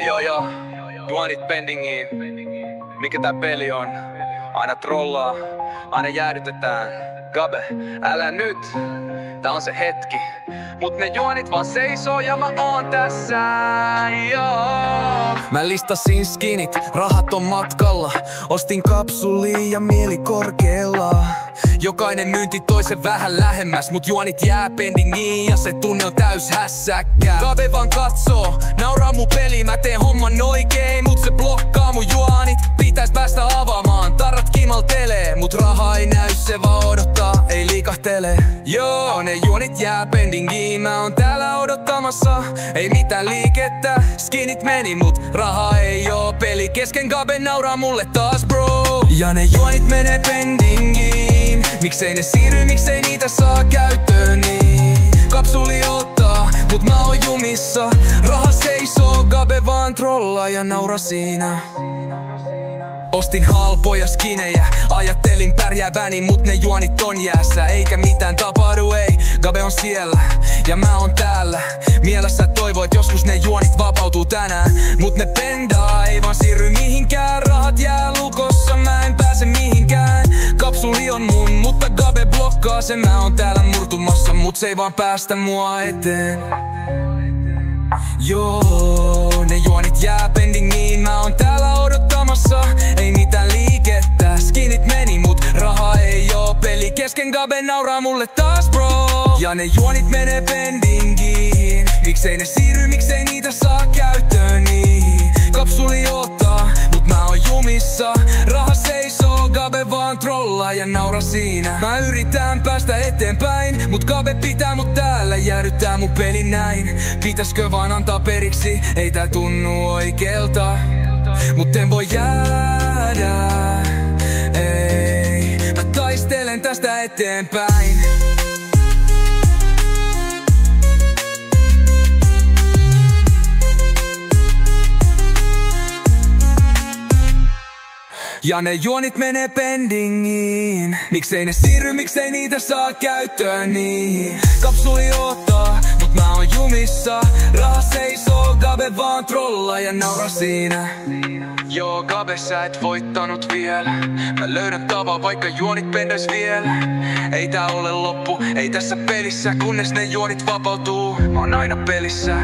Joo, juonit pendingiin. Mikä tää peli on? Aina trollaa, aina jäädytetään. Gabe, älä nyt, tää on se hetki. Mut ne juonit vaan seisoo ja mä oon tässä, joo. Mä listasin skinit, rahat on matkalla. Ostin kapsuliin ja mieli korkealla. Jokainen myynti toi sen vähän lähemmäs, mut juonit jää pendingiin ja se tunne on täys hässäkkä. Gabe vaan katsoo, nauraa mun peli, mä teen homman oikein, mut se blokkaa mun juonit. Pitäis päästä avaamaan, tarrat kimaltelee, mut raha ei näy, se vaan odottaa, ei liikahtele. Joo, ne juonit jää pendingiin, mä oon täällä odottamassa, ei mitään liikettä. Skinit meni, mut raha ei oo, peli kesken. Gabe nauraa mulle taas, bro. Ja ne juonit menee pendingiin, miksei ne siirry, miksei niitä saa käyttöön, niin kapsuli ottaa, mut mä oon jumissa. Raha seisoo, Gabe vaan trollaa ja nauraa siinä. Ostin halpoja skinejä, ajattelin pärjääväni, mut ne juonit on jäässä. Eikä mitään tapahdu, ei, Gabe on siellä ja mä oon täällä. Mielessä toivoit joskus ne juonit vapautuu tänään, mut ne pendaa, ei vaan siirry mihinkään. Rahat jää lukossa, mä en pääse mihinkään. Kapsuli on mun, mutta Gabe blokkaa sen. Mä oon täällä murtumassa, mut se ei vaan päästä mua eteen. Joo, ne juonit jää pendingiin, mä oon täällä odottamassa, ei mitään liikettä. Skinit meni, mut raha ei oo, peli kesken. Gabe nauraa mulle taas, bro. Ja ne juonit menee pendingiin, miksei ne siirry, miksei niitä saa käyttöön, niin kapsuli ottaa, mut mä oon jumissa. Raha seisoo, Gabe vaan trollaa ja nauraa siinä. Mä yritän päästä eteenpäin, mut Gabe pitää mut täällä, jäädyttää mun pelin näin. Pitäiskö vaan antaa periksi, ei tää tunnu oikeelta, mut en voi jäädä, ei. Mä taistelen tästä eteenpäin. Ja ne juonit menee pendingiin, miksei ne siirry, miksei niitä saa käyttöön, niin kapsuli ottaa, mut mä oon jumissa. Raha seisoo, Gabe vaan trollaa ja nauraa siinä. Joo, Gabe, sä et voittanut vielä. Mä löydän tavan, vaikka juonit pendäis vielä. Ei tää ole loppu, ei tässä pelissä, kunnes ne juonit vapautuu. Mä oon aina pelissä.